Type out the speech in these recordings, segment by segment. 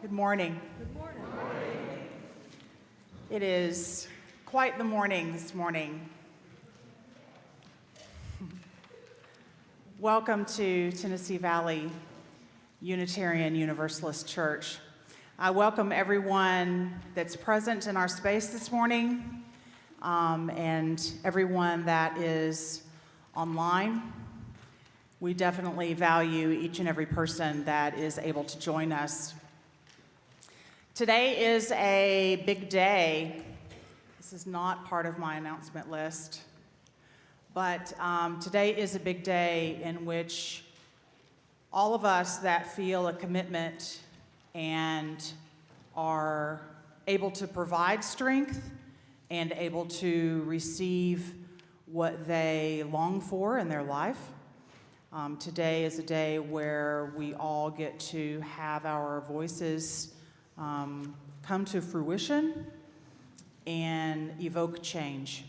Good morning. Good morning. It is quite the morning this morning. Welcome to Tennessee Valley Unitarian Universalist Church. I welcome everyone that's present in our space this morning and everyone that is online. We definitely value each and every person that is able to join us. Today is a big day. This is not part of my announcement list, but today is a big day in which all of us that feel a commitment and are able to provide strength and able to receive what they long for in their life. Today is a day where we all get to have our voices come to fruition and evoke change.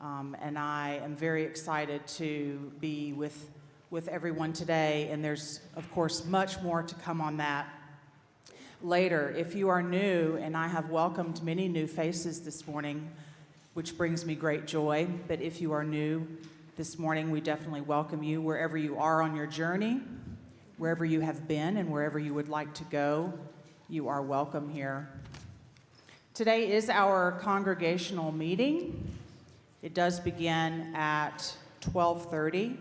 And I am very excited to be with everyone today, and there's, of course, much more to come on that later. If you are new, and I have welcomed many new faces this morning, which brings me great joy, but if you are new this morning, we definitely welcome you wherever you are on your journey, wherever you have been, and wherever you would like to go. You are welcome here. Today is our congregational meeting. It does begin at 12:30.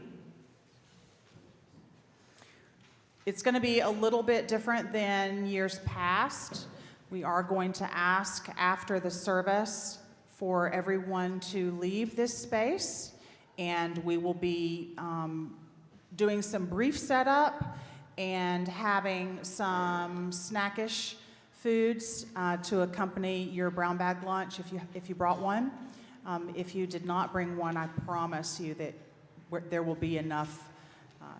It's going to be a little bit different than years past. We are going to ask after the service for everyone to leave this space, and we will be doing some brief setup and having some snackish foods to accompany your brown bag lunch if you brought one. If you did not bring one, I promise you that there will be enough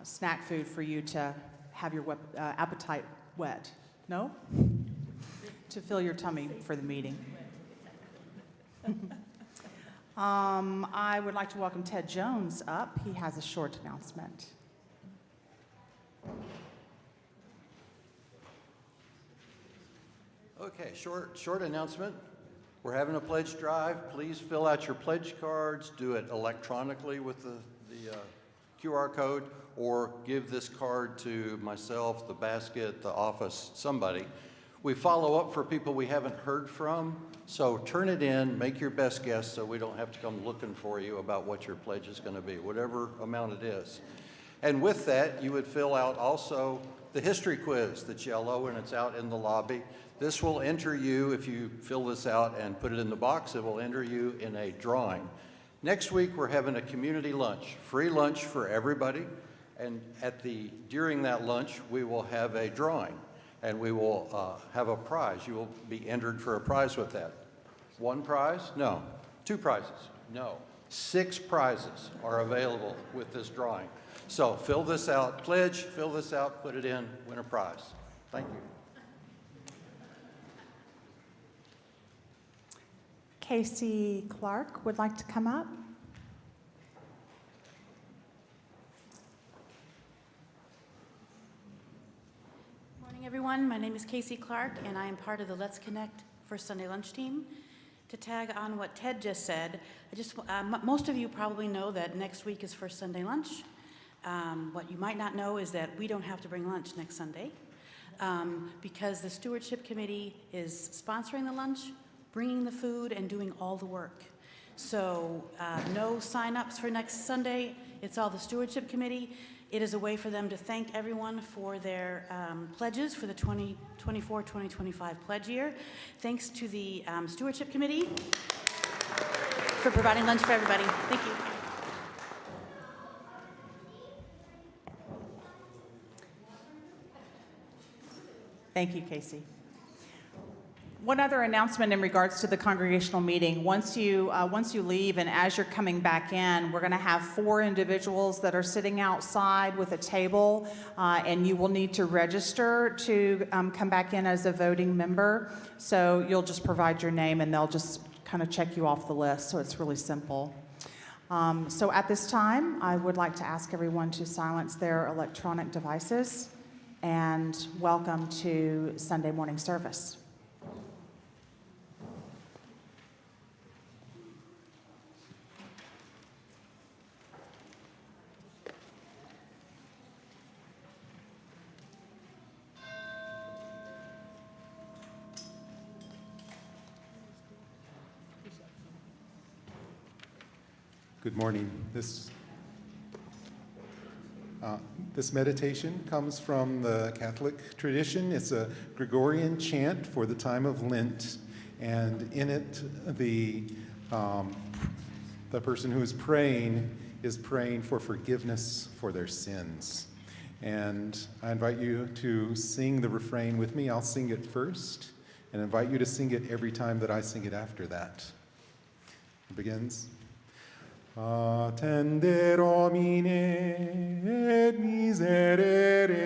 snack food for you to have your appetite wet. No? To fill your tummy for the meeting. I would like to welcome Ted Jones up. He has a short announcement. Okay, short announcement. We're having a pledge drive. Please fill out your pledge cards. Do it electronically with the QR code, or give this card to myself, the basket, the office, somebody. We follow up for people we haven't heard from, so turn it in, make your best guess so we don't have to come looking for you about what your pledge is going to be, whatever amount it is. And with that, you would fill out also the history quiz that's yellow, and it's out in the lobby. This will enter you, if you fill this out and put it in the box, it will enter you in a drawing. Next week, we're having a community lunch, free lunch for everybody. And during that lunch, we will have a drawing, and we will have a prize. You will be entered for a prize with that. One prize? No. Two prizes? No. 6 prizes are available with this drawing. So fill this out, pledge, fill this out, put it in, win a prize. Thank you. Casey Clark would like to come up. Good morning, everyone. My name is Casey Clark, and I am part of the Let's Connect First Sunday Lunch team. To tag on what Ted just said, most of you probably know that next week is First Sunday Lunch. What you might not know is that we don't have to bring lunch next Sunday because the Stewardship Committee is sponsoring the lunch, bringing the food, and doing all the work. So no sign-ups for next Sunday. It's all the Stewardship Committee. It is a way for them to thank everyone for their pledges for the 2024-2025 pledge year. Thanks to the Stewardship Committee for providing lunch for everybody. Thank you. Thank you, Casey. One other announcement in regards to the congregational meeting. Once you leave and as you're coming back in, we're going to have 4 individuals that are sitting outside with a table, and you will need to register to come back in as a voting member. So you'll just provide your name and they'll just kind of check you off the list. So it's really simple. So at this time, I would like to ask everyone to silence their electronic devices and welcome to Sunday morning service. Good morning. This meditation comes from the Catholic tradition. It's a Gregorian chant for the time of Lent, and in it, the person who is praying for forgiveness for their sins. And I invite you to sing the refrain with me. I'll sing it first, and invite you to sing it every time that I sing it after that. It begins. Attende Domine et miserere,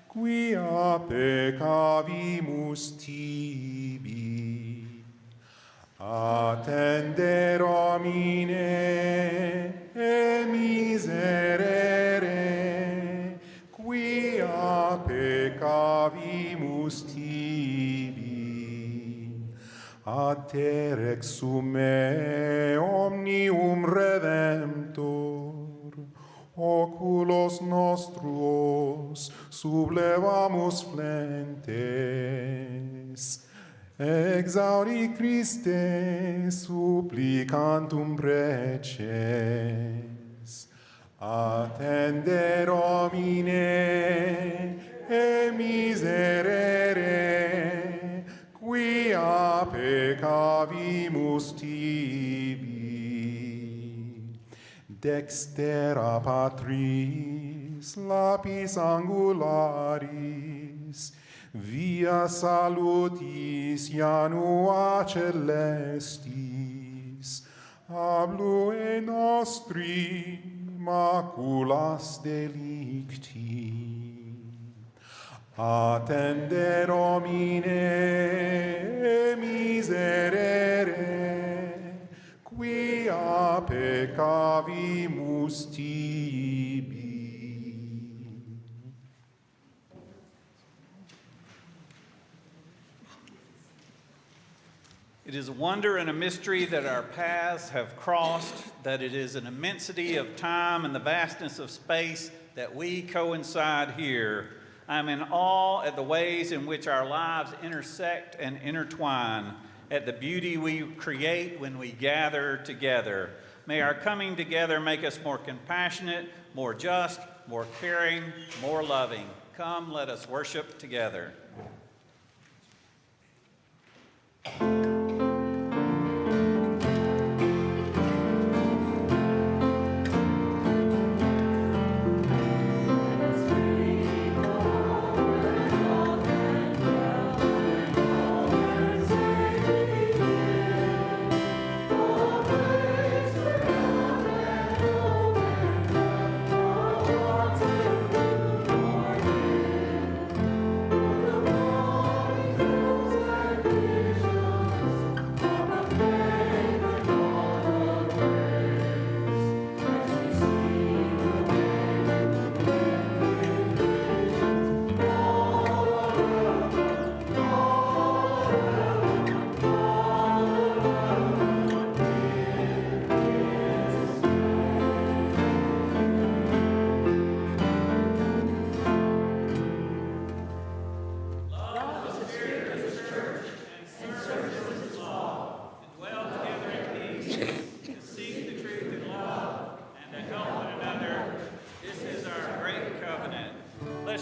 quia peccavimus tibi. Attende Domine et miserere, quia peccavimus tibi. Ad te rexume omnium redemptor, oculos nostros sublevamus flentes, exaudi Christe supplicantum preces. Attende Domine e miserere, quia peccavimus tibi. Dextera Patris, lapis angularis, via salutis janua celestis, ablue nostri maculas delicti. Attende Domine e miserere, quia peccavimus tibi. It is a wonder and a mystery that our paths have crossed, that it is an immensity of time and the vastness of space that we coincide here. I'm in awe at the ways in which our lives intersect and intertwine, at the beauty we create when we gather together. May our coming together make us more compassionate, more just, more caring, more loving. Come, let us worship together.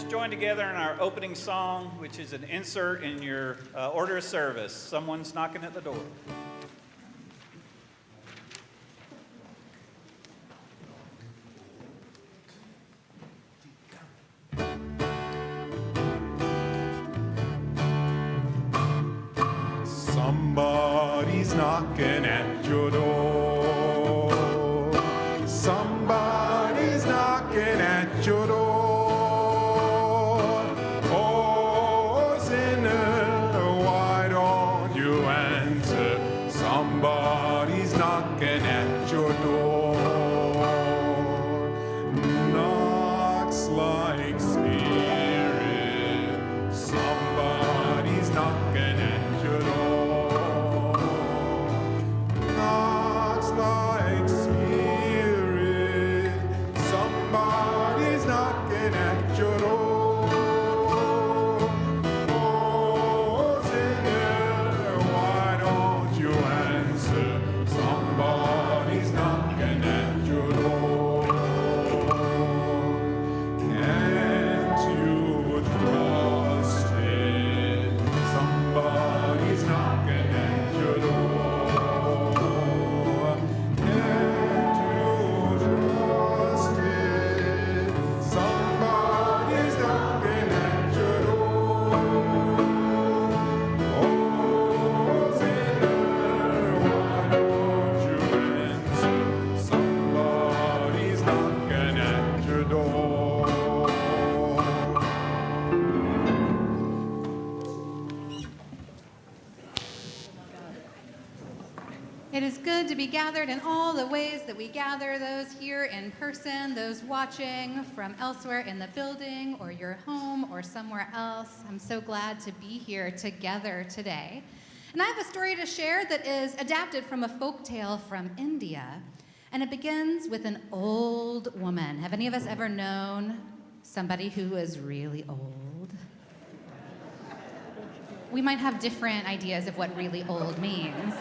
Join together in our opening song, which is an insert in your order of service. Someone's knocking at the door. Somebody's knocking at your door. Somebody's knocking at your door. Somebody's knocking at your door. Knocks like spirit. Somebody's knocking at your door. Knocks It is good to be gathered in all the ways that we gather, those here in person, those watching from elsewhere in the building or your home or somewhere else. I'm so glad to be here together today. And I have a story to share that is adapted from a folk tale from India. And it begins with an old woman. Have any of us ever known somebody who is really old? We might have different ideas of what really old means.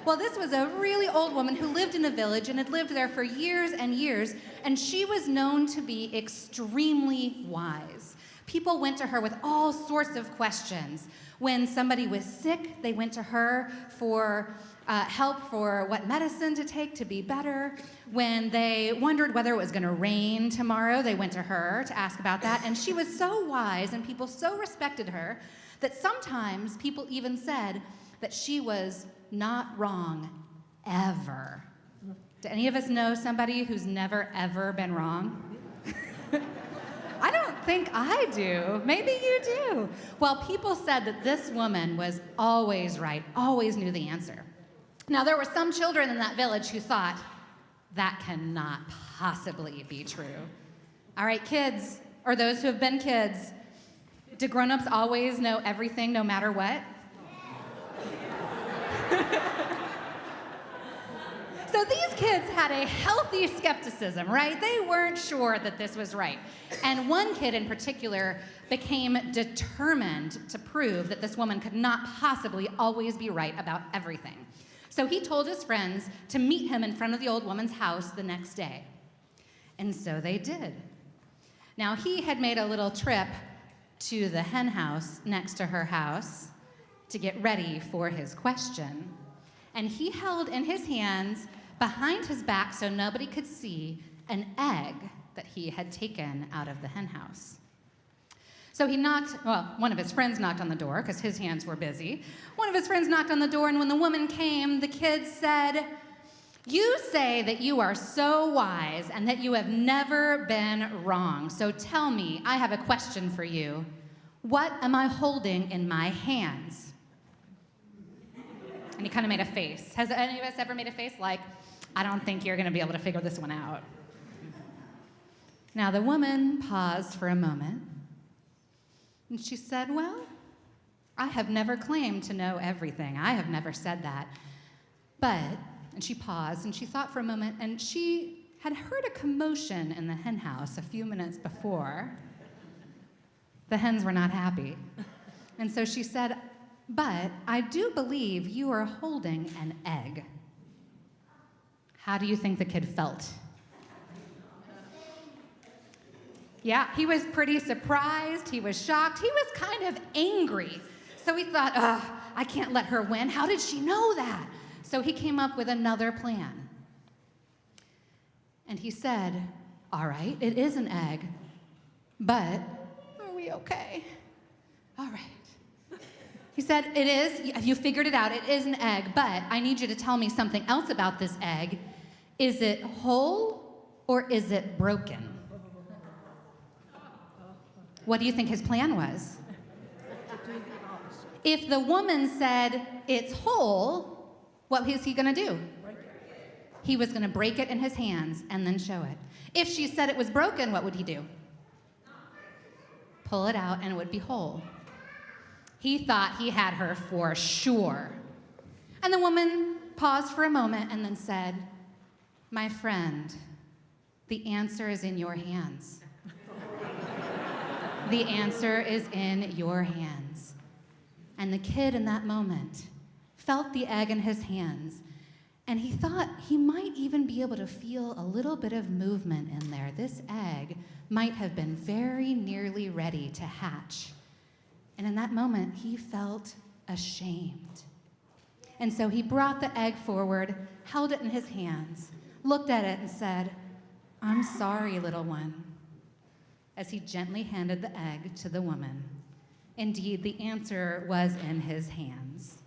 Well, this was a really old woman who lived in a village and had lived there for years and years, and she was known to be extremely wise. People went to her with all sorts of questions. When somebody was sick, they went to her for help for what medicine to take to be better. When they wondered whether it was going to rain tomorrow, they went to her to ask about that. And she was so wise, and people so respected her, that sometimes people even said that she was not wrong, ever. Do any of us know somebody who's never, ever been wrong? I don't think I do. Maybe you do. Well, people said that this woman was always right, always knew the answer. Now, there were some children in that village who thought, that cannot possibly be true. All right, kids, or those who have been kids, do grown-ups always know everything no matter what? So these kids had a healthy skepticism, right? They weren't sure that this was right. And one kid in particular became determined to prove that this woman could not possibly always be right about everything. So he told his friends to meet him in front of the old woman's house the next day. And so they did. Now, he had made a little trip to the hen house next to her house to get ready for his question. And he held in his hands, behind his back so nobody could see, an egg that he had taken out of the hen house. So he one of his friends knocked on the door because his hands were busy. One of his friends knocked on the door, and when the woman came, the kid said, "You say that you are so wise and that you have never been wrong. So tell me, I have a question for you. What am I holding in my hands?" And he kind of made a face. Has any of us ever made a face like, I don't think you're going to be able to figure this one out? Now, the woman paused for a moment, and she said, "Well, I have never claimed to know everything. I have never said that. But," and she paused, and she thought for a moment, and she had heard a commotion in the hen house a few minutes before. The hens were not happy. And so she said, "But I do believe you are holding an egg." How do you think the kid felt? Yeah, he was pretty surprised. He was shocked. He was kind of angry. So he thought, I can't let her win. How did she know that? So he came up with another plan. And he said, "All right, it is an egg, but are we okay? All right." He said, "It is, you figured it out, it is an egg, but I need you to tell me something else about this egg. Is it whole or is it broken?" What do you think his plan was? If the woman said it's whole, what was he going to do? He was going to break it in his hands and then show it. If she said it was broken, what would he do? Pull it out and it would be whole. He thought he had her for sure. And the woman paused for a moment and then said, "My friend, the answer is in your hands. The answer is in your hands." And the kid in that moment felt the egg in his hands, and he thought he might even be able to feel a little bit of movement in there. This egg might have been very nearly ready to hatch. And in that moment, he felt ashamed. And so he brought the egg forward, held it in his hands, looked at it and said, "I'm sorry, little one," as he gently handed the egg to the woman. Indeed, the answer was in his hands.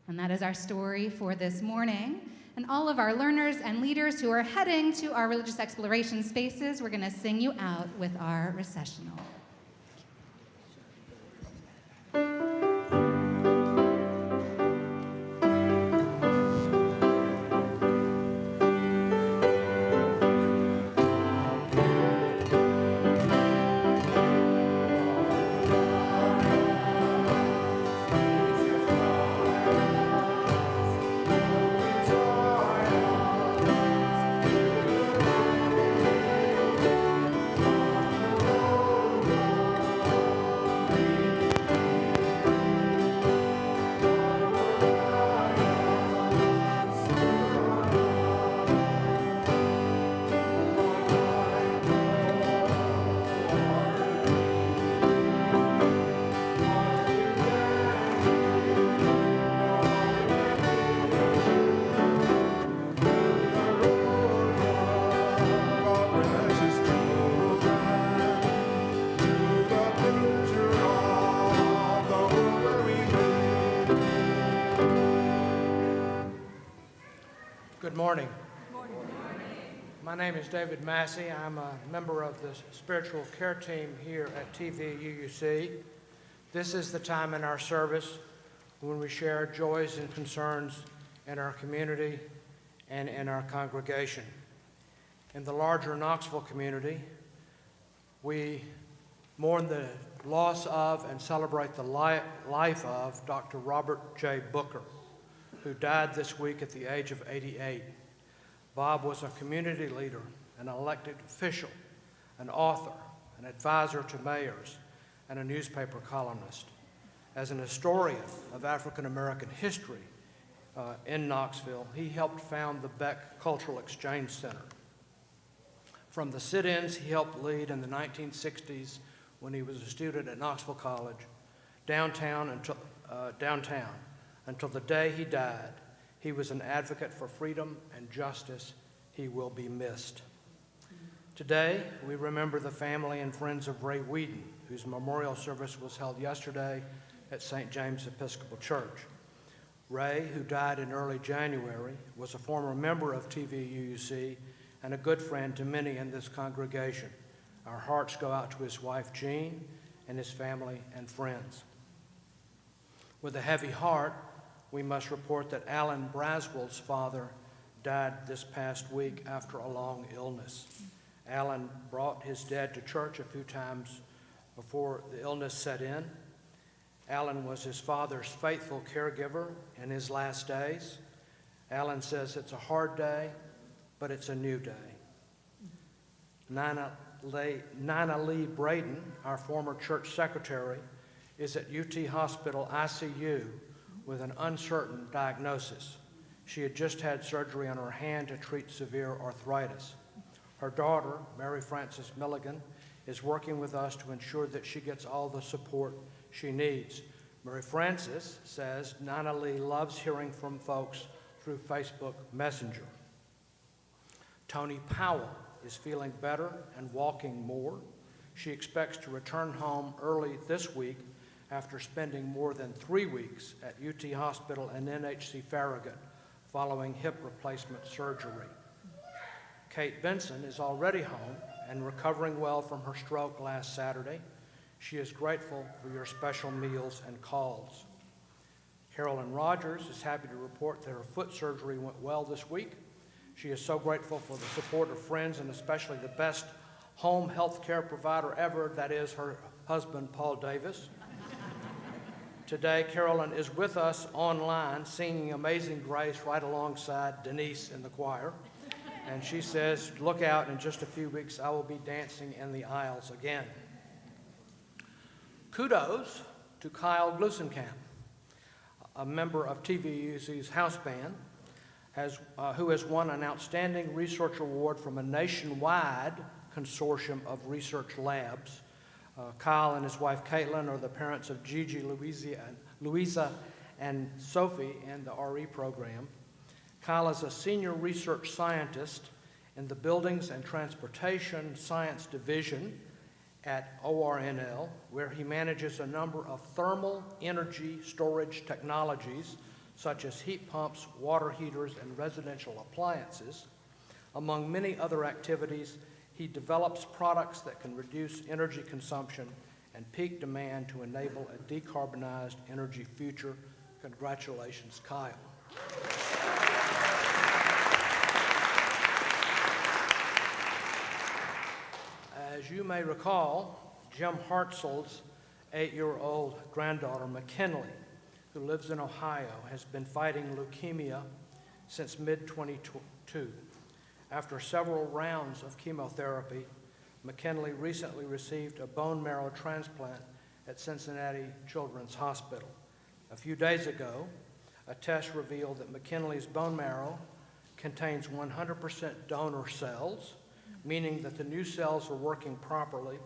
And that is our story for this morning. And all of our learners and leaders who are heading to our religious exploration spaces, we're going to sing you out with our recessional. Good morning. My name is David Massey. I'm a member of the spiritual care team here at TVUUC. This is the time in our service when we share joys and concerns in our community and in our congregation. In the larger Knoxville community, we mourn the loss of and celebrate the life of Dr. Robert J. Booker, who died this week at the age of 88. Bob was a community leader, an elected official, an author, an advisor to mayors, and a newspaper columnist. As an historian of African American history in Knoxville, he helped found the Beck Cultural Exchange Center. From the sit-ins he helped lead in the 1960s when he was a student at Knoxville College, downtown until the day he died, he was an advocate for freedom and justice. He will be missed. Today, we remember the family and friends of Ray Whedon, whose memorial service was held yesterday at St. James Episcopal Church. Ray, who died in early January, was a former member of TVUUC and a good friend to many in this congregation. Our hearts go out to his wife, Jean, and his family and friends. With a heavy heart, we must report that Alan Braswell's father died this past week after a long illness. Alan brought his dad to church a few times before the illness set in. Alan was his father's faithful caregiver in his last days. Alan says it's a hard day, but it's a new day. Nina Lee Braden, our former church secretary, is at UT Hospital ICU with an uncertain diagnosis. She had just had surgery on her hand to treat severe arthritis. Her daughter, Mary Frances Milligan, is working with us to ensure that she gets all the support she needs. Mary Frances says Nina Lee loves hearing from folks through Facebook Messenger. Tony Powell is feeling better and walking more. She expects to return home early this week after spending more than 3 weeks at UT Hospital and NHC Farragut following hip replacement surgery. Kate Benson is already home and recovering well from her stroke last Saturday. She is grateful for your special meals and calls. Carolyn Rogers is happy to report that her foot surgery went well this week. She is so grateful for the support of friends and especially the best home health care provider ever, that is her husband, Paul Davis. Today, Carolyn is with us online singing Amazing Grace right alongside Denise in the choir. And she says, look out, in just a few weeks I will be dancing in the aisles again. Kudos to Kyle Glusenkamp, a member of TVUC's house band, who has won an Outstanding Research Award from a nationwide consortium of research labs. Kyle and his wife Caitlin are the parents of Gigi, Louisa, and Sophie in the RE program. Kyle is a senior research scientist in the Buildings and Transportation Science Division at ORNL, where he manages a number of thermal energy storage technologies such as heat pumps, water heaters, and residential appliances. Among many other activities, he develops products that can reduce energy consumption and peak demand to enable a decarbonized energy future. Congratulations, Kyle. As you may recall, Jim Hartzell's 8-year-old granddaughter, McKinley, who lives in Ohio, has been fighting leukemia since mid-2022. After several rounds of chemotherapy, McKinley recently received a bone marrow transplant at Cincinnati Children's Hospital. A few days ago, a test revealed that McKinley's bone marrow contains 100% donor cells, meaning that the new cells are working properly,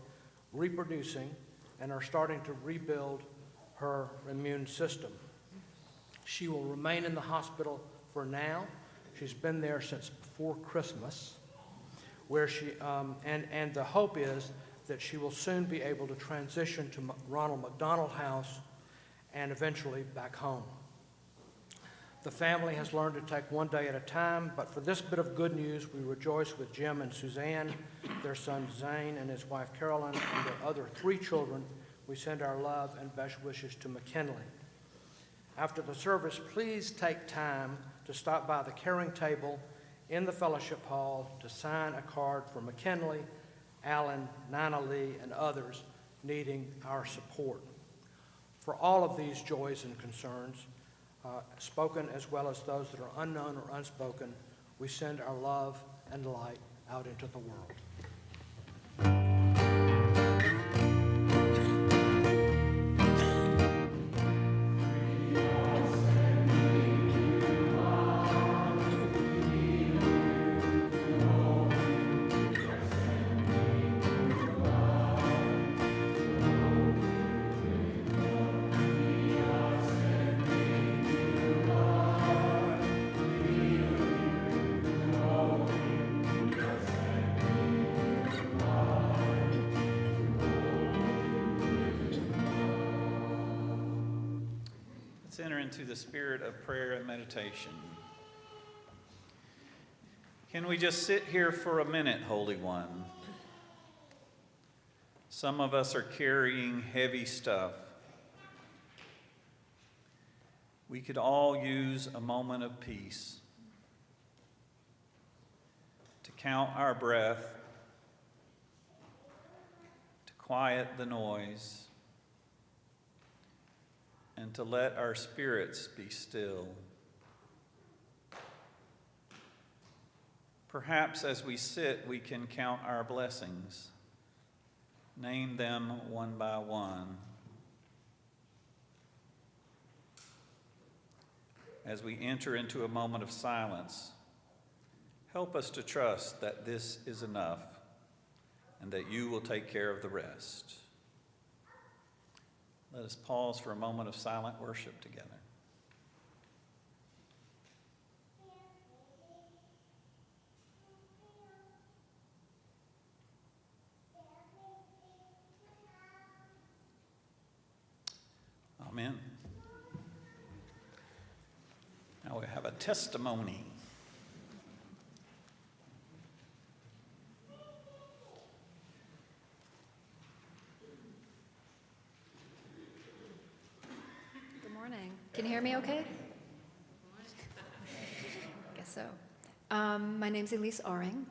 reproducing, and are starting to rebuild her immune system. She will remain in the hospital for now. She's been there since before Christmas, where and the hope is that she will soon be able to transition to Ronald McDonald House and eventually back home. The family has learned to take one day at a time, but for this bit of good news, we rejoice with Jim and Suzanne, their son Zane and his wife Carolyn, and their other 3 children. We send our love and best wishes to McKinley. After the service, please take time to stop by the caring table in the fellowship hall to sign a card for McKinley, Alan, Nina Lee, and others needing our support. For all of these joys and concerns, spoken as well as those that are unknown or unspoken, we send our love and light out into the world. Let's enter into the spirit of prayer and meditation. Can we just sit here for a minute, Holy One? Some of us are carrying heavy stuff. We could all use a moment of peace to count our breath, to quiet the noise, and to let our spirits be still. Perhaps as we sit, we can count our blessings, name them one by one. As we enter into a moment of silence, help us to trust that this is enough and that you will take care of the rest. Let us pause for a moment of silent worship together. Amen. Now we have a testimony. Good morning. Can you hear me okay? Guess so. My name's Elise Aring.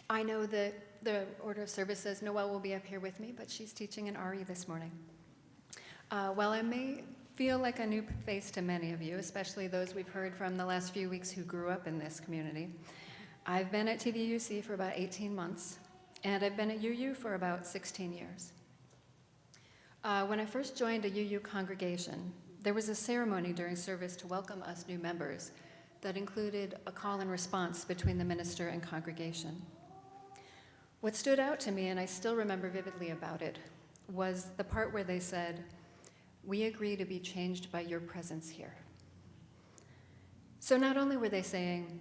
I know that the order of service says Noelle will be up here with me, but she's teaching an RE this morning. While I may feel like a new face to many of you, especially those we've heard from the last few weeks who grew up in this community, I've been at TVUC for about 18 months, and I've been at UU for about 16 years. When I first joined a UU congregation, there was a ceremony during service to welcome us new members that included a call and response between the minister and congregation. What stood out to me, and I still remember vividly about it, was the part where they said, "We agree to be changed by your presence here." So not only were they saying,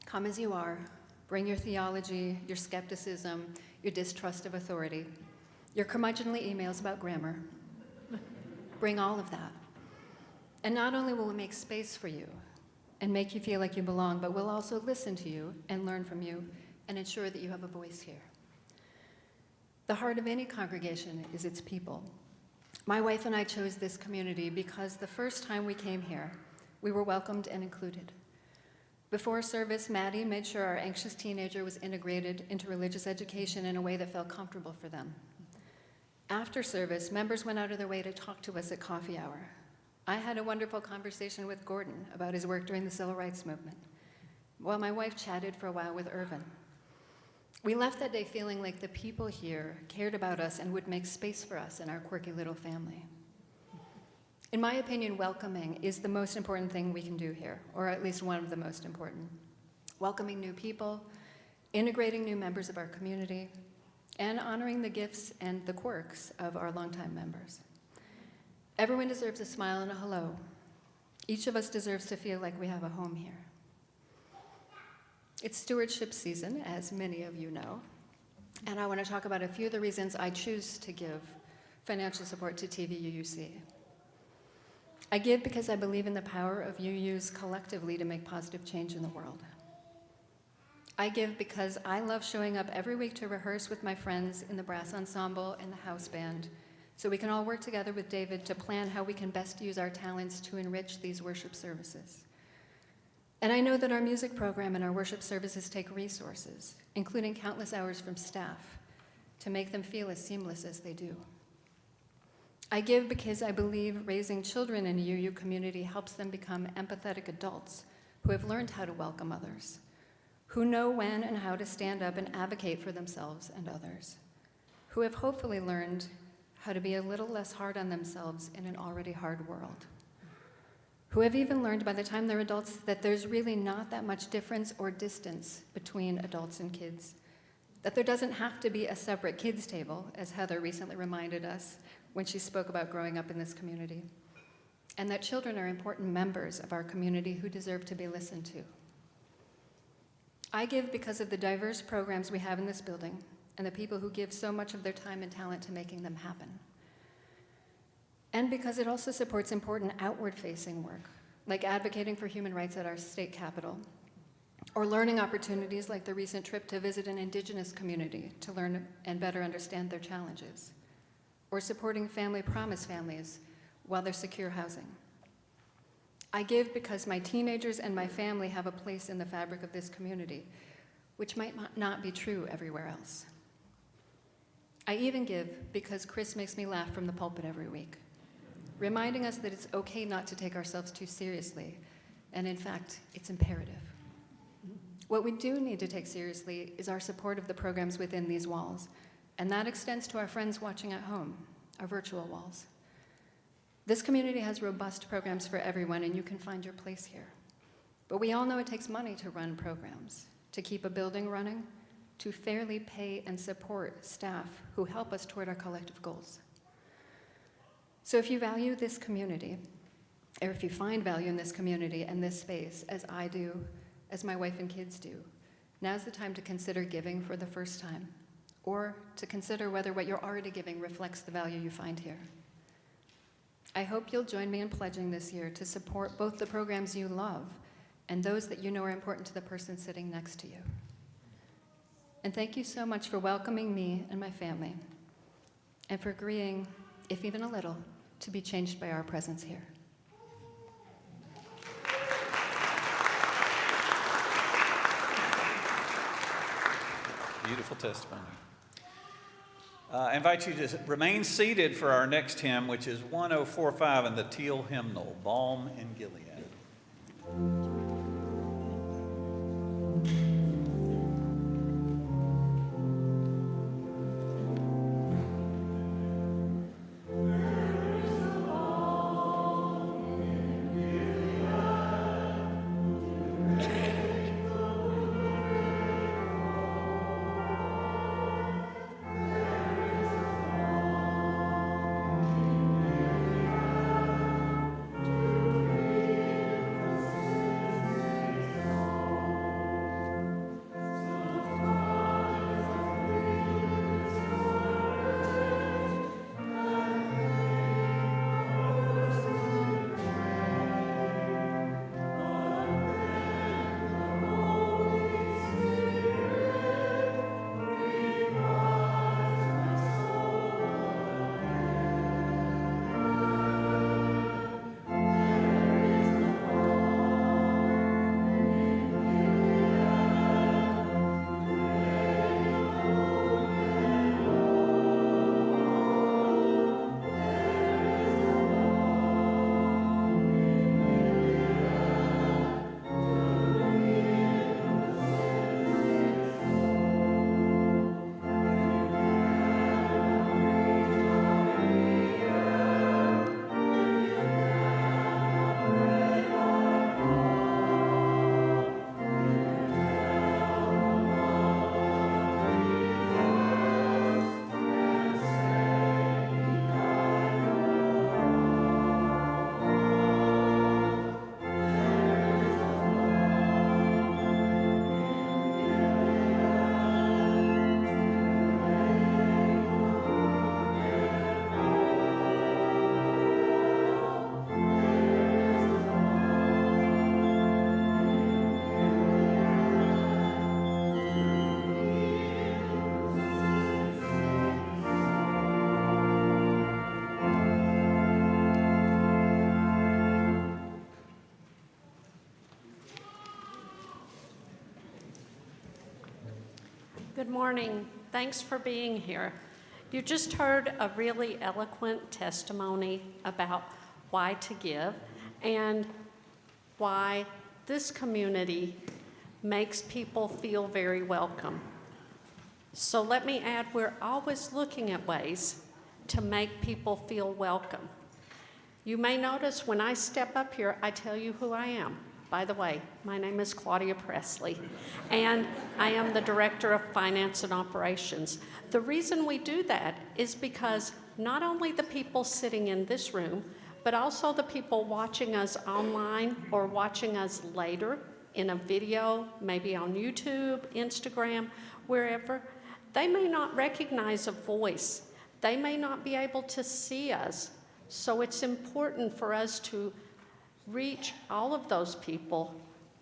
come as you are, bring your theology, your skepticism, your distrust of authority, your curmudgeonly emails about grammar, bring all of that. And not only will we make space for you and make you feel like you belong, but we'll also listen to you and learn from you and ensure that you have a voice here. The heart of any congregation is its people. My wife and I chose this community because the first time we came here, we were welcomed and included. Before service, Maddie made sure our anxious teenager was integrated into religious education in a way that felt comfortable for them. After service, members went out of their way to talk to us at coffee hour. I had a wonderful conversation with Gordon about his work during the civil rights movement, while my wife chatted for a while with Irvin. We left that day feeling like the people here cared about us and would make space for us in our quirky little family. In my opinion, welcoming is the most important thing we can do here, or at least one of the most important. Welcoming new people, integrating new members of our community, and honoring the gifts and the quirks of our longtime members. Everyone deserves a smile and a hello. Each of us deserves to feel like we have a home here. It's stewardship season, as many of you know, and I want to talk about a few of the reasons I choose to give financial support to TVUC. I give because I believe in the power of UUs collectively to make positive change in the world. I give because I love showing up every week to rehearse with my friends in the brass ensemble and the house band, so we can all work together with David to plan how we can best use our talents to enrich these worship services. And I know that our music program and our worship services take resources, including countless hours from staff, to make them feel as seamless as they do. I give because I believe raising children in a UU community helps them become empathetic adults who have learned how to welcome others, who know when and how to stand up and advocate for themselves and others, who have hopefully learned how to be a little less hard on themselves in an already hard world, who have even learned by the time they're adults that there's really not that much difference or distance between adults and kids, that there doesn't have to be a separate kids table, as Heather recently reminded us when she spoke about growing up in this community, and that children are important members of our community who deserve to be listened to. I give because of the diverse programs we have in this building and the people who give so much of their time and talent to making them happen. And because it also supports important outward-facing work, like advocating for human rights at our state capitol, or learning opportunities like the recent trip to visit an Indigenous community to learn and better understand their challenges, or supporting family promise families while they're secure housing. I give because my teenagers and my family have a place in the fabric of this community, which might not be true everywhere else. I even give because Chris makes me laugh from the pulpit every week, reminding us that it's okay not to take ourselves too seriously, and in fact, it's imperative. What we do need to take seriously is our support of the programs within these walls, and that extends to our friends watching at home, our virtual walls. This community has robust programs for everyone, and you can find your place here. But we all know it takes money to run programs, to keep a building running, to fairly pay and support staff who help us toward our collective goals. So if you value this community, or if you find value in this community and this space, as I do, as my wife and kids do, now's the time to consider giving for the first time, or to consider whether what you're already giving reflects the value you find here. I hope you'll join me in pledging this year to support both the programs you love and those that you know are important to the person sitting next to you. And thank you so much for welcoming me and my family, and for agreeing, if even a little, to be changed by our presence here. Beautiful testimony. I invite you to remain seated for our next hymn, which is 1045 in the Teal Hymnal, Balm in Gilead. Good morning. Thanks for being here. You just heard a really eloquent testimony about why to give and why this community makes people feel very welcome. So let me add, we're always looking at ways to make people feel welcome. You may notice when I step up here, I tell you who I am. By the way, my name is Claudia Presley, and I am the Director of Finance and Operations. The reason we do that is because not only the people sitting in this room, but also the people watching us online or watching us later in a video, maybe on YouTube, Instagram, wherever, they may not recognize a voice. They may not be able to see us. So it's important for us to reach all of those people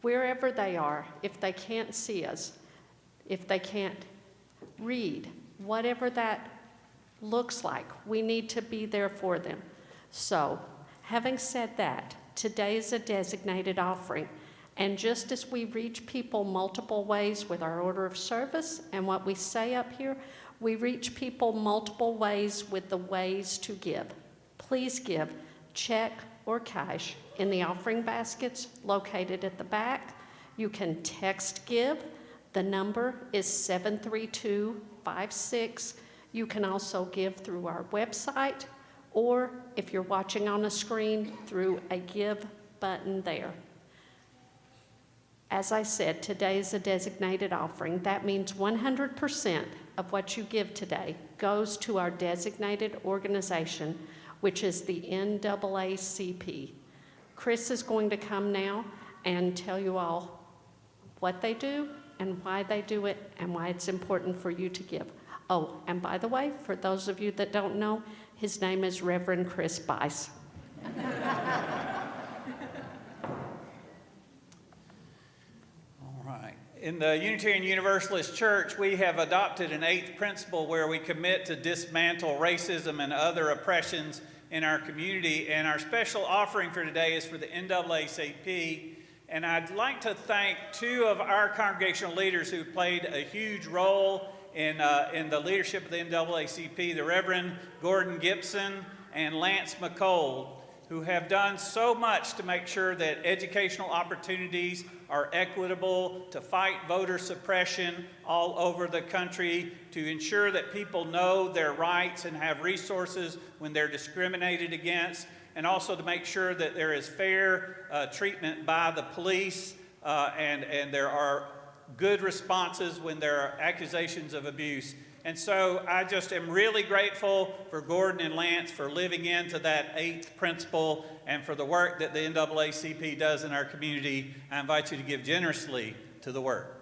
wherever they are, if they can't see us, if they can't read, whatever that looks like, we need to be there for them. So, having said that, today is a designated offering, and just as we reach people multiple ways with our order of service and what we say up here, we reach people multiple ways with the ways to give. Please give check or cash in the offering baskets located at the back. You can text give. The number is 73256. You can also give through our website, or if you're watching on a screen, through a give button there. As I said, today is a designated offering. That means 100% of what you give today goes to our designated organization, which is the NAACP. Chris is going to come now and tell you all what they do and why they do it and why it's important for you to give. Oh, and by the way, for those of you that don't know, his name is Reverend Chris Buice. All right. In the Unitarian Universalist Church, we have adopted an 8th principle where we commit to dismantle racism and other oppressions in our community. And our special offering for today is for the NAACP. And I'd like to thank 2 of our congregational leaders who played a huge role in the leadership of the NAACP, the Reverend Gordon Gibson and Lance McColl, who have done so much to make sure that educational opportunities are equitable, to fight voter suppression all over the country, to ensure that people know their rights and have resources when they're discriminated against, and also to make sure that there is fair treatment by the police and there are good responses when there are accusations of abuse. And so I just am really grateful for Gordon and Lance for living into that 8th principle and for the work that the NAACP does in our community. I invite you to give generously to the work.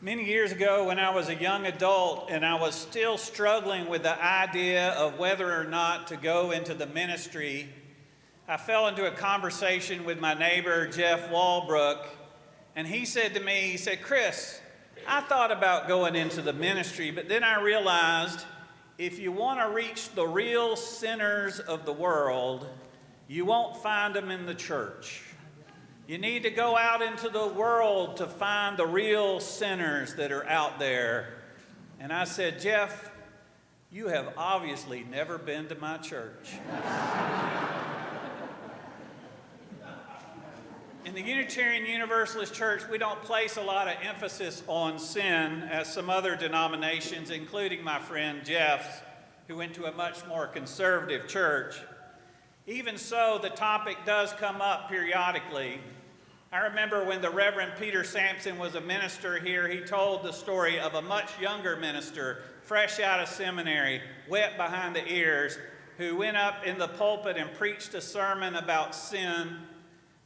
Many years ago, when I was a young adult and I was still struggling with the idea of whether or not to go into the ministry, I fell into a conversation with my neighbor, Jeff Walbrook, and he said to me, he said, "Chris, I thought about going into the ministry, but then I realized if you want to reach the real sinners of the world, you won't find them in the church. You need to go out into the world to find the real sinners that are out there." And I said, "Jeff, you have obviously never been to my church." In the Unitarian Universalist Church, we don't place a lot of emphasis on sin as some other denominations, including my friend Jeff's, who went to a much more conservative church. Even so, the topic does come up periodically. I remember when the Reverend Peter Sampson was a minister here, he told the story of a much younger minister, fresh out of seminary, wet behind the ears, who went up in the pulpit and preached a sermon about sin.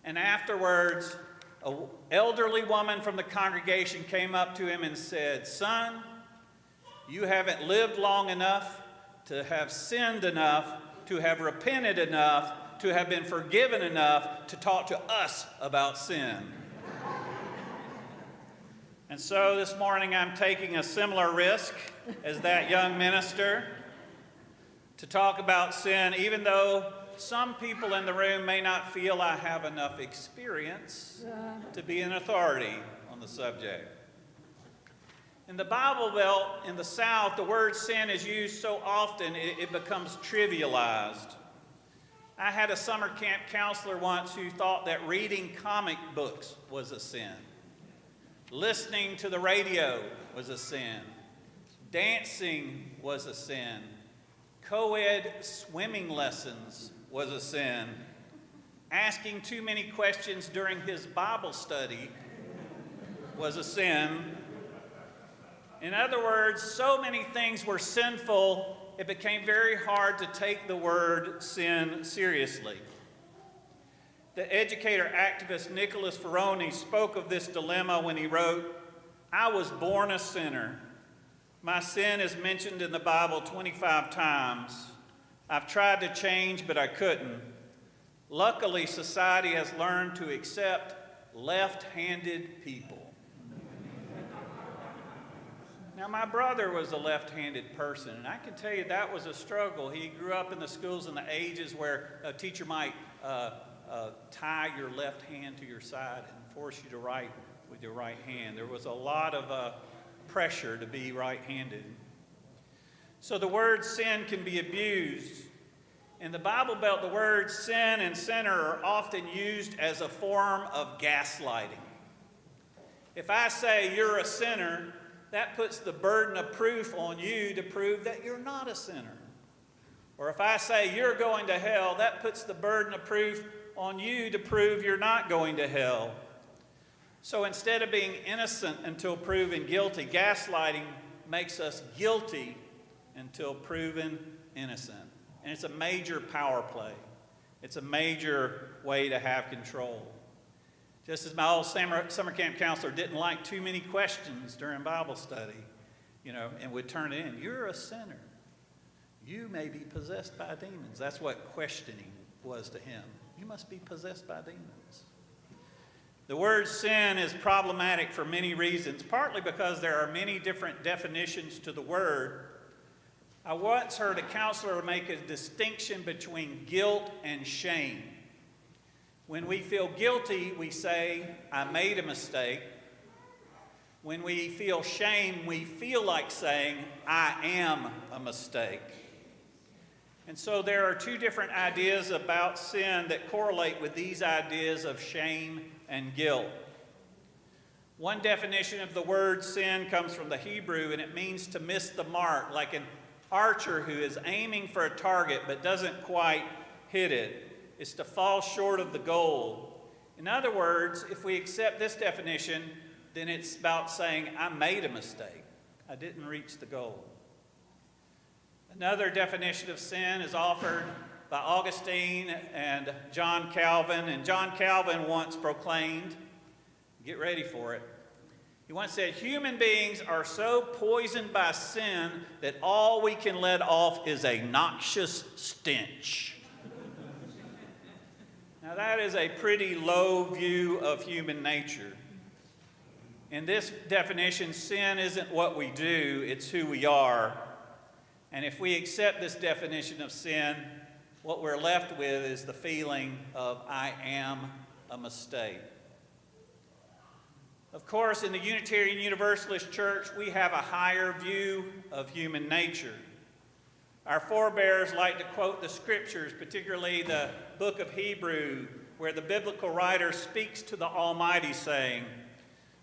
And afterwards, an elderly woman from the congregation came up to him and said, "Son, you haven't lived long enough to have sinned enough, to have repented enough, to have been forgiven enough to talk to us about sin." And so this morning I'm taking a similar risk as that young minister to talk about sin, even though some people in the room may not feel I have enough experience to be an authority on the subject. In the Bible Belt in the South, the word sin is used so often it becomes trivialized. I had a summer camp counselor once who thought that reading comic books was a sin. Listening to the radio was a sin. Dancing was a sin. Co-ed swimming lessons was a sin. Asking too many questions during his Bible study was a sin. In other words, so many things were sinful, it became very hard to take the word sin seriously. The educator activist Nicholas Ferroni spoke of this dilemma when he wrote, "I was born a sinner. My sin is mentioned in the Bible 25 times. I've tried to change, but I couldn't. Luckily, society has learned to accept left-handed people." Now, my brother was a left-handed person, and I can tell you that was a struggle. He grew up in the schools in the ages where a teacher might tie your left hand to your side and force you to write with your right hand. There was a lot of pressure to be right-handed. So the word sin can be abused. In the Bible Belt, the words sin and sinner are often used as a form of gaslighting. If I say you're a sinner, that puts the burden of proof on you to prove that you're not a sinner. Or if I say you're going to hell, that puts the burden of proof on you to prove you're not going to hell. So instead of being innocent until proven guilty, gaslighting makes us guilty until proven innocent. And it's a major power play. It's a major way to have control. Just as my old summer camp counselor didn't like too many questions during Bible study, and would turn it in. "You're a sinner. You may be possessed by demons." That's what questioning was to him. You must be possessed by demons. The word sin is problematic for many reasons, partly because there are many different definitions to the word. I once heard a counselor make a distinction between guilt and shame. When we feel guilty, we say, "I made a mistake." When we feel shame, we feel like saying, "I am a mistake." And so there are two different ideas about sin that correlate with these ideas of shame and guilt. One definition of the word sin comes from the Hebrew, and it means to miss the mark, like an archer who is aiming for a target but doesn't quite hit it. It's to fall short of the goal. In other words, if we accept this definition, then it's about saying, "I made a mistake. I didn't reach the goal." Another definition of sin is offered by Augustine and John Calvin. And John Calvin once proclaimed, get ready for it, he He once said, human beings are so poisoned by sin that all we can let off is a noxious stench. Now that is a pretty low view of human nature. In this definition, sin isn't what we do, it's who we are. And if we accept this definition of sin, what we're left with is the feeling of I am a mistake. Of course, in the Unitarian Universalist Church, we have a higher view of human nature. Our forebears like to quote the scriptures, particularly the book of Hebrews, where the biblical writer speaks to the Almighty saying,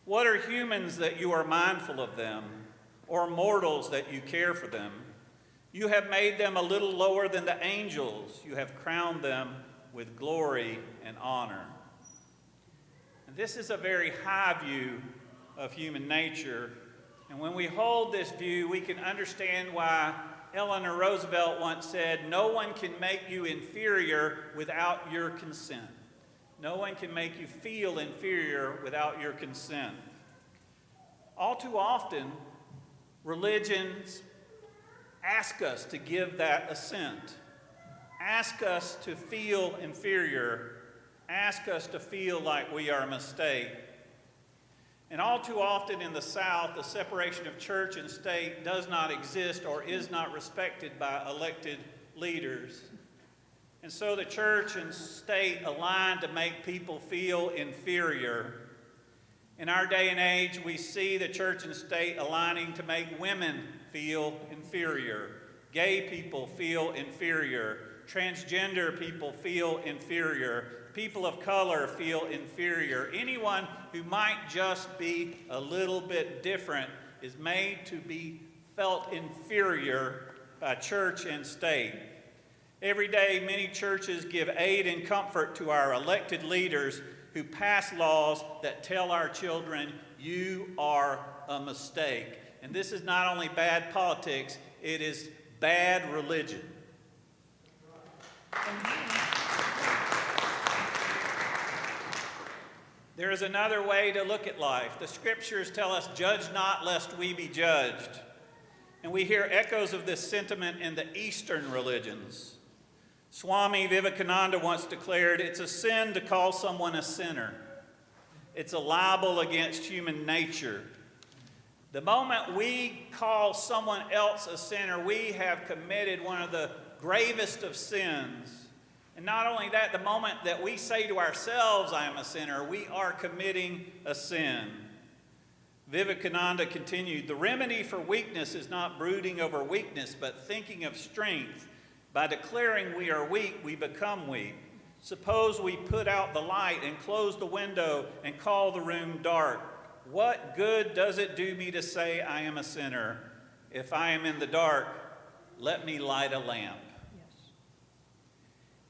"What are humans that you are mindful of them, or mortals that you care for them? You have made them a little lower than the angels. You have crowned them with glory and honor." And this is a very high view of human nature. And when we hold this view, we can understand why Eleanor Roosevelt once said, "No one can make you inferior without your consent." No one can make you feel inferior without your consent. All too often, religions ask us to give that assent, ask us to feel inferior, ask us to feel like we are a mistake. And all too often in the South, the separation of church and state does not exist or is not respected by elected leaders. And so the church and state align to make people feel inferior. In our day and age, we see the church and state aligning to make women feel inferior, gay people feel inferior, transgender people feel inferior, people of color feel inferior. Anyone who might just be a little bit different is made to be felt inferior by church and state. Every day, many churches give aid and comfort to our elected leaders who pass laws that tell our children, "You are a mistake." And this is not only bad politics, it is bad religion. There is another way to look at life. The scriptures tell us, "Judge not, lest we be judged." And we hear echoes of this sentiment in the Eastern religions. Swami Vivekananda once declared, "It's a sin to call someone a sinner. It's a libel against human nature." The moment we call someone else a sinner, we have committed one of the gravest of sins. And not only that, the moment that we say to ourselves, "I am a sinner," we are committing a sin. Vivekananda continued, "The remedy for weakness is not brooding over weakness, but thinking of strength. By declaring we are weak, we become weak. Suppose we put out the light and close the window and call the room dark. What good does it do me to say I am a sinner? If I am in the dark, let me light a lamp."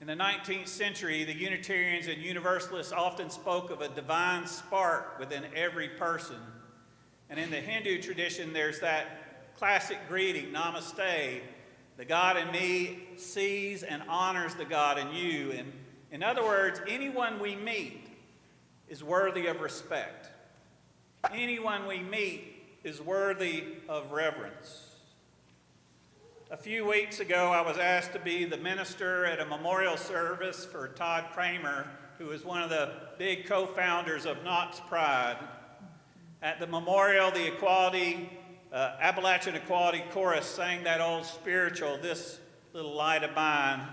In the 19th century, the Unitarians and Universalists often spoke of a divine spark within every person. And in the Hindu tradition, there's that classic greeting, "Namaste." The God in me sees and honors the God in you. And in other words, anyone we meet is worthy of respect. Anyone we meet is worthy of reverence. A few weeks ago, I was asked to be the minister at a memorial service for Todd Kramer, who is one of the big co-founders of Knox Pride. At the memorial, the Appalachian Equality Chorus sang that old spiritual, "This Little Light of Mine."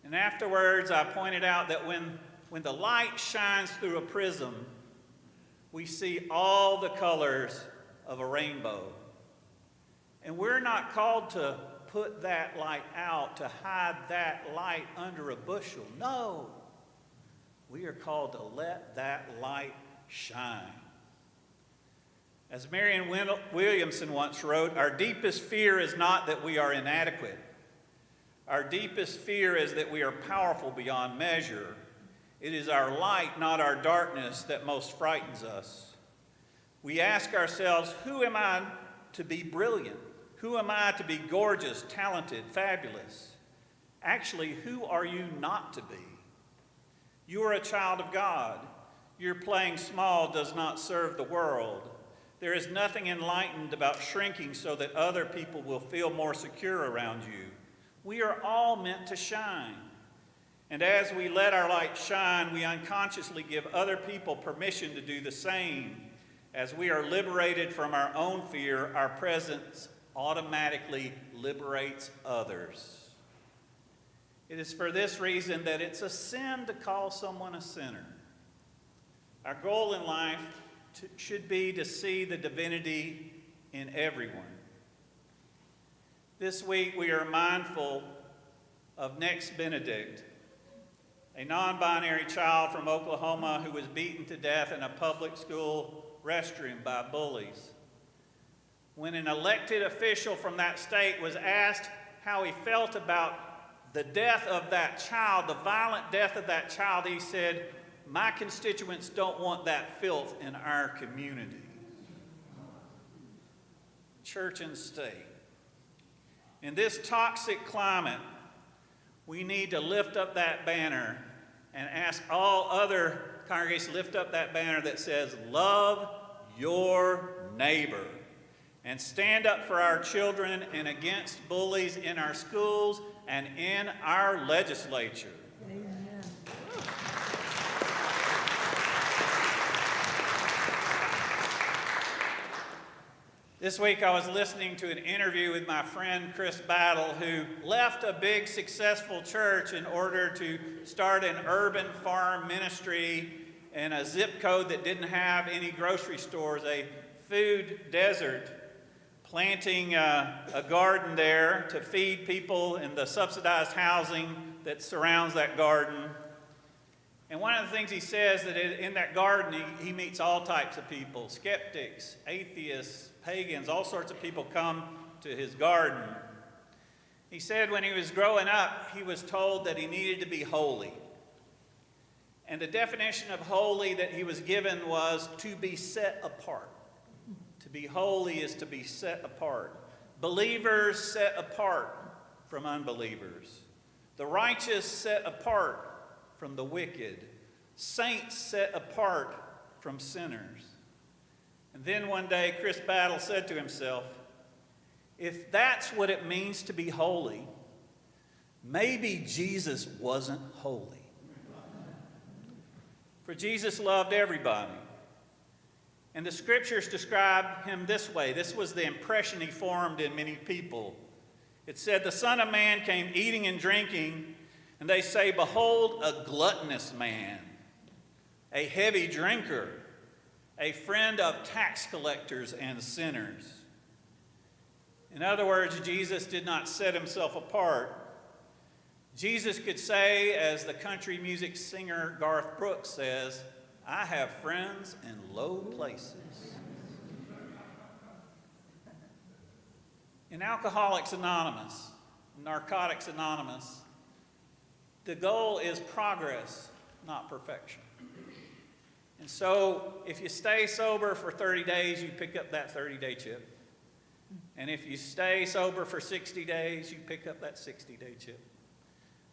And afterwards, I pointed out that when the light shines through a prism, we see all the colors of a rainbow. And we're not called to put that light out, to hide that light under a bushel. No, we are called to let that light shine. As Marianne Williamson once wrote, "Our deepest fear is not that we are inadequate. Our deepest fear is that we are powerful beyond measure. It is our light, not our darkness, that most frightens us. We ask ourselves, who am I to be brilliant? Who am I to be gorgeous, talented, fabulous? Actually, who are you not to be? You are a child of God. Your playing small does not serve the world. There is nothing enlightened about shrinking so that other people will feel more secure around you. We are all meant to shine. And as we let our light shine, we unconsciously give other people permission to do the same. As we are liberated from our own fear, our presence automatically liberates others. It is for this reason that it's a sin to call someone a sinner. Our goal in life should be to see the divinity in everyone. This week we are mindful of Knox Benedict, a non-binary child from Oklahoma who was beaten to death in a public school restroom by bullies. When an elected official from that state was asked how he felt about the death of that child, the violent death of that child, he said, "My constituents don't want that filth in our community." Church and state. In this toxic climate, we need to lift up that banner and ask all other congregations to lift up that banner that says, "Love your neighbor," and stand up for our children and against bullies in our schools and in our legislature. This week I was listening to an interview with my friend Chris Battle, who left a big successful church in order to start an urban farm ministry in a zip code that didn't have any grocery stores, a food desert, planting a garden there to feed people in the subsidized housing that surrounds that garden. And one of the things he says that in that garden, he meets all types of people, skeptics, atheists, pagans, all sorts of people come to his garden. He said when he was growing up, he was told that he needed to be holy. And the definition of holy that he was given was to be set apart. To be holy is to be set apart. Believers set apart from unbelievers. The righteous set apart from the wicked. Saints set apart from sinners. And then one day, Chris Battle said to himself, if that's what it means to be holy, maybe Jesus wasn't holy. For Jesus loved everybody. And the scriptures describe him this way. This was the impression he formed in many people. It said, the Son of Man came eating and drinking, and they say, behold, a gluttonous man, a heavy drinker, a friend of tax collectors and sinners. In other words, Jesus did not set himself apart. Jesus could say, as the country music singer Garth Brooks says, I have friends in low places. In Alcoholics Anonymous, Narcotics Anonymous, the goal is progress, not perfection. And so, if you stay sober for 30 days, you pick up that 30-day chip. And if you stay sober for 60 days, you pick up that 60-day chip.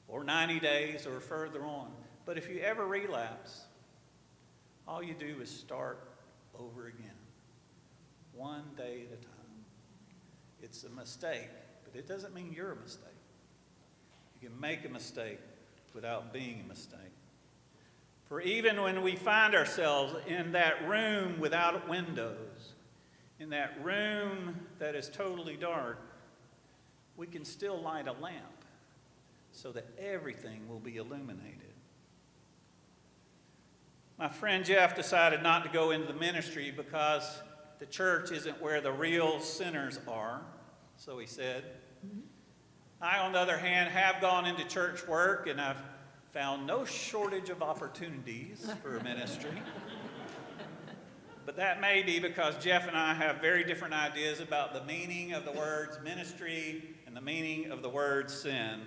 Or 90 days, or further on. But if you ever relapse, all you do is start over again. One day at a time. It's a mistake, but it doesn't mean you're a mistake. You can make a mistake without being a mistake. For even when we find ourselves in that room without windows, in that room that is totally dark, we can still light a lamp so that everything will be illuminated. My friend Jeff decided not to go into the ministry because the church isn't where the real sinners are, so he said. I, on the other hand, have gone into church work, and I've found no shortage of opportunities for ministry. But that may be because Jeff and I have very different ideas about the meaning of the words ministry and the meaning of the word sin.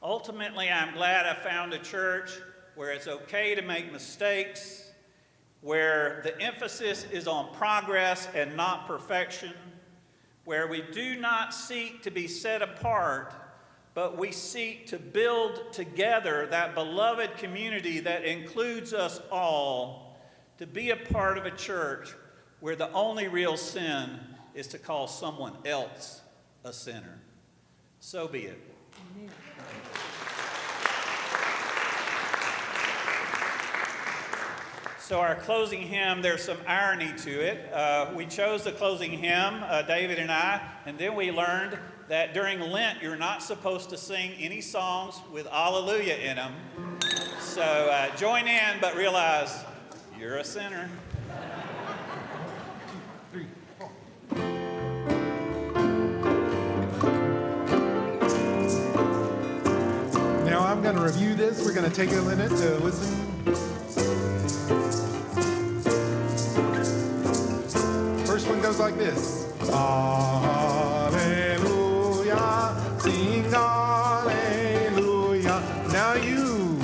Ultimately, I'm glad I found a church where it's okay to make mistakes, where the emphasis is on progress and not perfection, where we do not seek to be set apart, but we seek to build together that beloved community that includes us all to be a part of a church where the only real sin is to call someone else a sinner. So be it. So our closing hymn, there's some irony to it. We chose the closing hymn, David and I, and then we learned that during Lent, you're not supposed to sing any songs with Alleluia in them. So join in, but realize you're a sinner. Now I'm going to review this. We're going to take a minute to listen. First one goes like this. Hallelujah, sing hallelujah. Now you.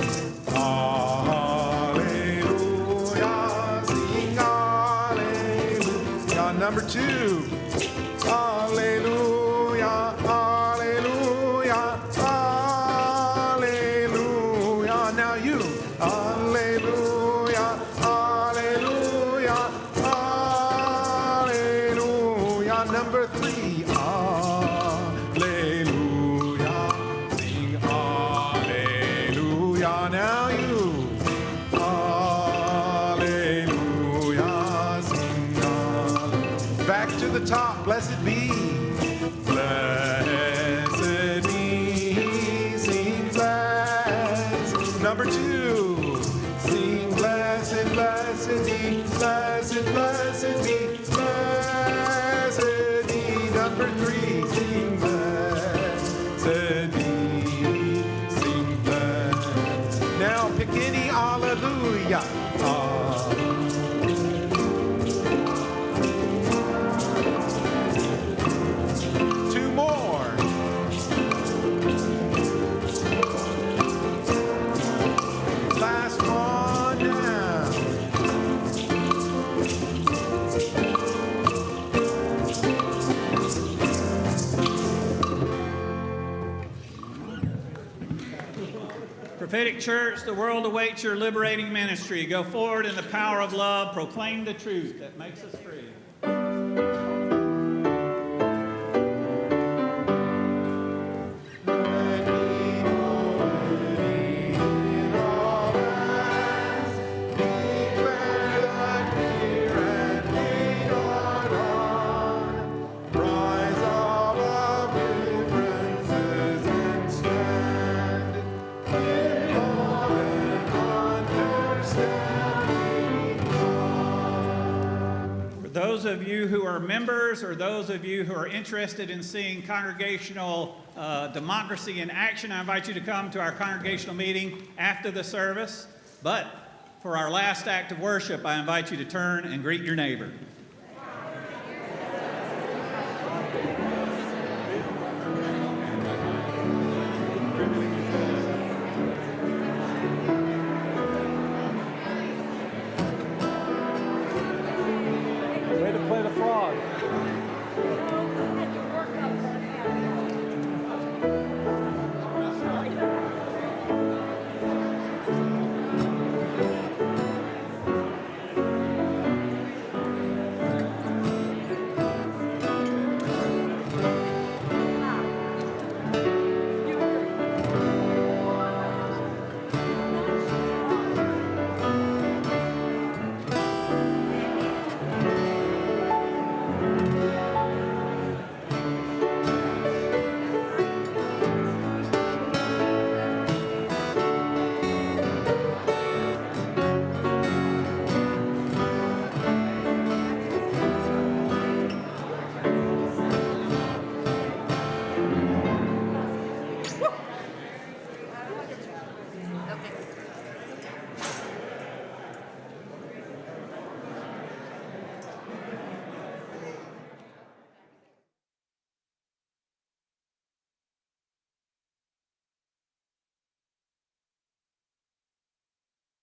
Hallelujah, sing hallelujah. Number 2. Hallelujah, hallelujah, hallelujah. Now you. Hallelujah, hallelujah, hallelujah. Number 3. Hallelujah, sing hallelujah. Now you. Hallelujah, sing hallelujah. Back to the top. Blessed be. Blessed be. Sing blessed. Number 2. Sing blessed, blessed be. Blessed, blessed be. Blessed be. Number 3. Sing blessed be. Sing blessed. Now pick any hallelujah. Two more. Last one now. Prophetic Church, the world awaits your liberating ministry. Go forward in the power of love. Proclaim the truth that makes us free. Those of you who are members or those of you who are interested in seeing congregational democracy in action, I invite you to come to our congregational meeting after the service. But for our last act of worship, I invite you to turn and greet your neighbor. Way to play the frog.